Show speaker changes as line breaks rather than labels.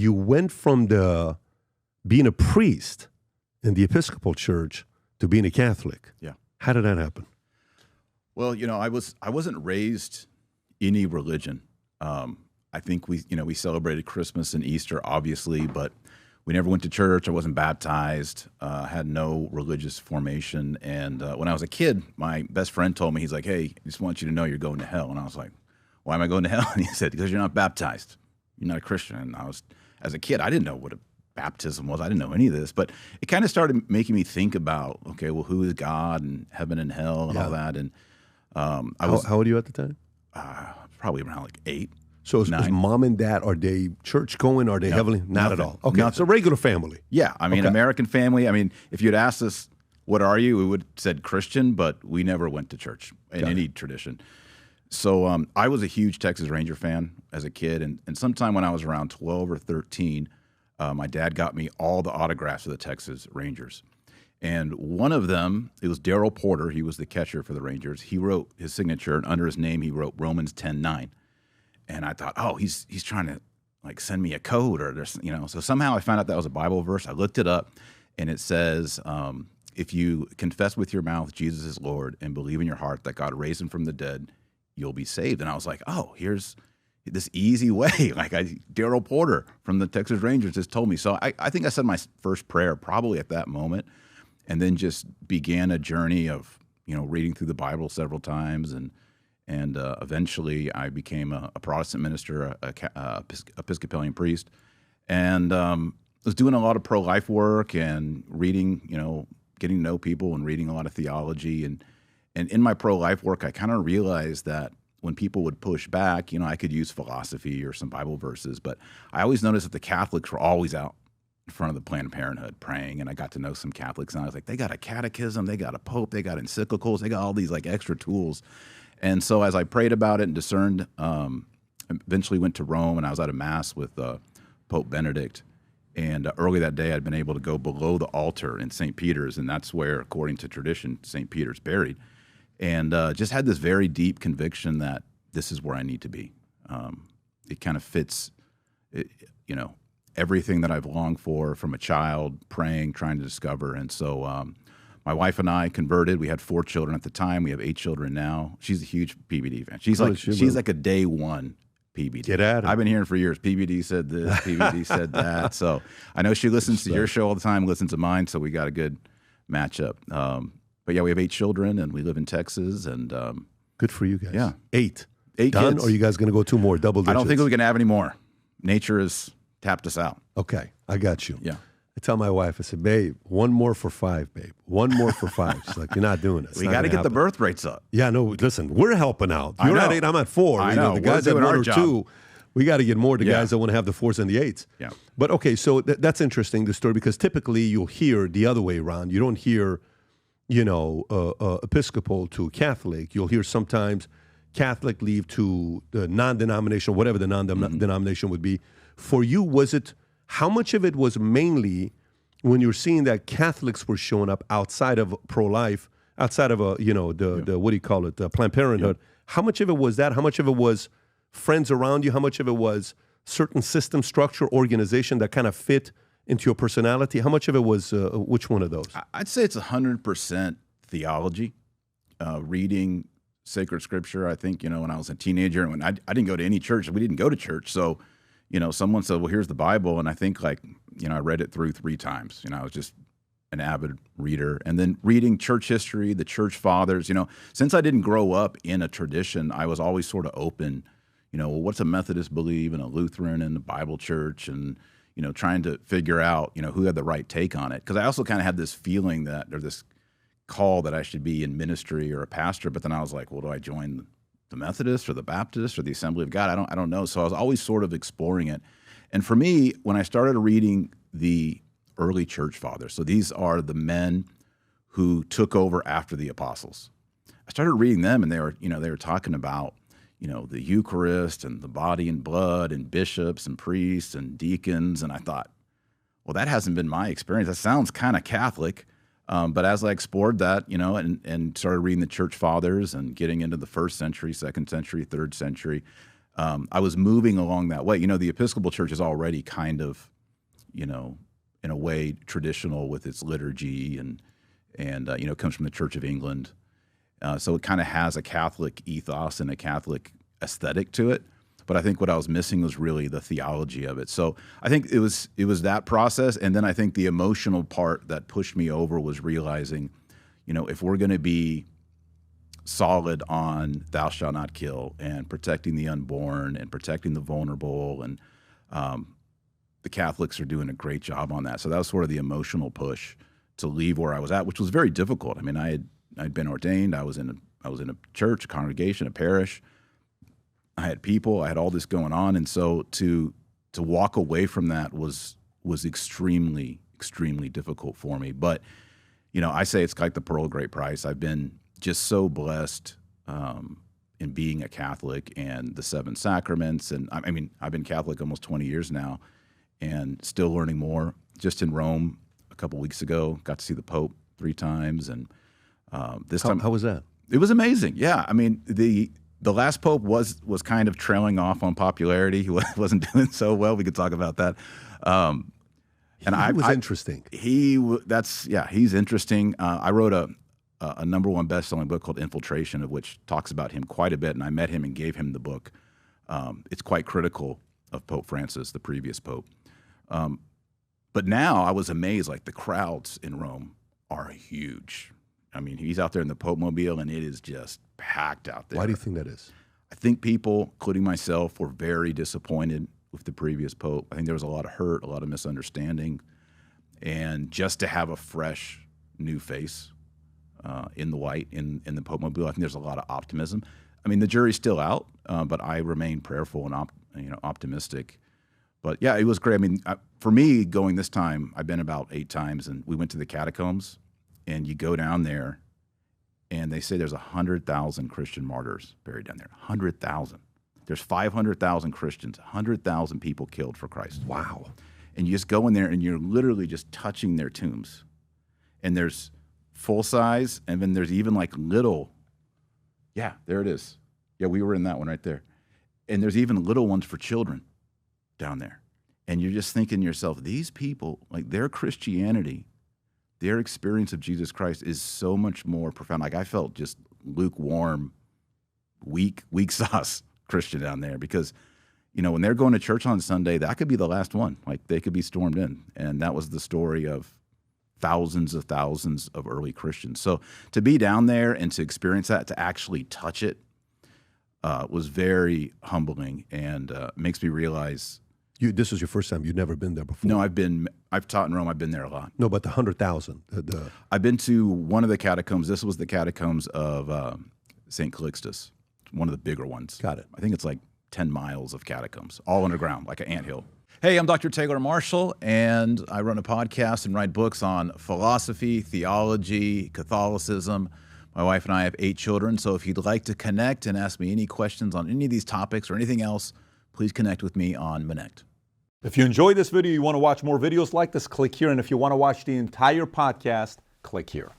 you went from being a priest in the Episcopal Church to being a Catholic.
Yeah.
How did that happen?
Well, I wasn't raised any religion. I think we celebrated Christmas and Easter, obviously, but we never went to church. I wasn't baptized, had no religious formation. And when I was a kid, my best friend told me, he's like, hey, I just want you to know you're going to hell. And I was like, why am I going to hell? And he said, because you're not baptized. You're not a Christian. And as a kid, I didn't know what a baptism was. I didn't know any of this. But it kind of started making me think about, okay, well, who is God and heaven and hell and all that. And
how old are you at the time?
Probably around like 8.
So is mom and dad, are they church going? Are they heavily? Not
nothing,
at all. Okay, it's a regular family.
Yeah, I mean, American family. I mean, if you'd asked us, what are you? We would have said Christian, but we never went to church in any tradition. So I was a huge Texas Ranger fan as a kid, and sometime when I was around 12 or 13, my dad got me all the autographs of the Texas Rangers. And one of them, it was Daryl Porter. He was the catcher for the Rangers. He wrote his signature, and under his name, he wrote Romans 10:9. And I thought, oh, he's trying to like send me a code or there's, So somehow I found out that was a Bible verse. I looked it up, and it says, if you confess with your mouth Jesus is Lord and believe in your heart that God raised him from the dead, you'll be saved. And I was like, oh, here's this easy way. Like Daryl Porter from the Texas Rangers just told me. So I think I said my first prayer probably at that moment, and then just began a journey of reading through the Bible several times, and eventually I became a Protestant minister, a Episcopalian priest, and was doing a lot of pro-life work and reading, getting to know people and reading a lot of theology. And in my pro-life work, I kind of realized that when people would push back, I could use philosophy or some Bible verses, but I always noticed that the Catholics were always out in front of the Planned Parenthood praying, and I got to know some Catholics, and I was like, they got a catechism, they got a pope, they got encyclicals, they got all these like extra tools. And so as I prayed about it and discerned, eventually went to Rome, and I was at a mass with Pope Benedict. And early that day, I'd been able to go below the altar in St. Peter's, and that's where, according to tradition, St. Peter's buried. And just had this very deep conviction that this is where I need to be. It kind of fits, everything that I've longed for from a child, praying, trying to discover. And so my wife and I converted. We had 4 children at the time. We have 8 children now. She's a huge PBD fan. She's like a day one PBD.
Get at it.
I've been hearing for years. PBD said this, PBD said that. So I know she listens to your show all the time, listens to mine, so we got a good matchup. But yeah, we have 8 children, and we live in Texas. And
good for you guys.
Yeah.
8
done,
kids. Or are you guys going to go 2 more, double digits?
I don't think we can have any more. Nature has tapped us out.
Okay, I got you.
Yeah.
I tell my wife, I said, babe, 1 more for 5, babe. 1 more for 5. She's like, you're not doing it.
We got to get the birth rates up.
Yeah, no, listen, we're helping out. You're at 8, I'm at 4.
I know.
The guys at 1 or 2, we got to get more. The guys that want to have the 4s and the 8s.
Yeah.
But okay, so that's interesting, the story, because typically you'll hear the other way around. You don't hear, Episcopal to Catholic. You'll hear sometimes Catholic leave to the non-denominational, whatever the non-denomination would be. For you, was it, how much of it was mainly when you're seeing that Catholics were showing up outside of pro-life, outside of the what do you call it, Planned Parenthood? Yeah. How much of it was that? How much of it was friends around you? How much of it was certain system, structure, organization that kind of fit into your personality? How much of it was which one of those?
I'd say it's 100% theology, reading sacred scripture. I think, when I was a teenager, and when I didn't go to any church, we didn't go to church. So, someone said, well, here's the Bible. And I think I read it through 3 times. I was just an avid reader. And then reading church history, the church fathers, since I didn't grow up in a tradition, I was always sort of open, well, what's a Methodist believe and a Lutheran and the Bible church, and, trying to figure out, who had the right take on it. Because I also kind of had this feeling that, or this call that I should be in ministry or a pastor. But then I was like, well, do I join the Methodist or the Baptist or the Assembly of God? I don't know. So I was always sort of exploring it. And for me, when I started reading the early church fathers, so these are the men who took over after the apostles, I started reading them, and they were talking about, the Eucharist and the body and blood and bishops and priests and deacons. And I thought, well, that hasn't been my experience. That sounds kind of Catholic. But as I explored that, and started reading the church fathers and getting into the 1st century, 2nd century, 3rd century, I was moving along that way. The Episcopal Church is already kind of, in a way traditional with its liturgy and comes from the Church of England. So it kind of has a Catholic ethos and a Catholic aesthetic to it. But I think what I was missing was really the theology of it. So I think it was that process. And then I think the emotional part that pushed me over was realizing, if we're going to be solid on thou shalt not kill and protecting the unborn and protecting the vulnerable, and the Catholics are doing a great job on that. So that was sort of the emotional push to leave where I was at, which was very difficult. I mean, I'd been ordained. I was in a church, a congregation, a parish. I had people. I had all this going on, and so to walk away from that was extremely, extremely difficult for me. But I say it's like the pearl of great price. I've been just so blessed in being a Catholic and the 7 sacraments, and I mean, I've been Catholic almost 20 years now, and still learning more. Just in Rome a couple weeks ago, got to see the Pope 3 times, and this time,
how was that?
It was amazing. Yeah, I mean the last Pope was kind of trailing off on popularity. He wasn't doing so well. We could talk about that. And
he was interesting.
He's interesting. I wrote a #1 best-selling book called Infiltration, of which talks about him quite a bit. And I met him and gave him the book. It's quite critical of Pope Francis, the previous Pope. But now I was amazed. Like, the crowds in Rome are huge. I mean, he's out there in the Pope Mobile, and it is just packed out there.
Why do you think that is?
I think people, including myself, were very disappointed with the previous Pope. I think there was a lot of hurt, a lot of misunderstanding. And just to have a fresh, new face in the white, in the Pope Mobile, I think there's a lot of optimism. I mean, the jury's still out, but I remain prayerful and optimistic. But, yeah, it was great. I mean, for me, going this time, I've been about 8 times, and we went to the Catacombs. And you go down there, and they say there's 100,000 Christian martyrs buried down there. 100,000. There's 500,000 Christians, 100,000 people killed for Christ.
Wow.
And you just go in there, and you're literally just touching their tombs. And there's full size, and then there's even like little. Yeah, there it is. Yeah, we were in that one right there. And there's even little ones for children down there. And you're just thinking to yourself, these people, like, their Christianity, their experience of Jesus Christ is so much more profound. Like, I felt just lukewarm, weak sauce Christian down there, because, when they're going to church on Sunday, that could be the last one. Like, they could be stormed in. And that was the story of thousands of early Christians. So to be down there and to experience that, to actually touch it, was very humbling, and makes me realize.
This is your first time. You'd never been there before.
No, I've taught in Rome. I've been there a lot.
No, but the 100,000.
I've been to one of the catacombs. This was the catacombs of St. Calixtus, one of the bigger ones.
Got it.
I think it's like 10 miles of catacombs, all underground, like an anthill. Hey, I'm Dr. Taylor Marshall, and I run a podcast and write books on philosophy, theology, Catholicism. My wife and I have 8 children, so if you'd like to connect and ask me any questions on any of these topics or anything else, please connect with me on Connect.
If you enjoyed this video, you want to watch more videos like this, click here. And if you want to watch the entire podcast, click here.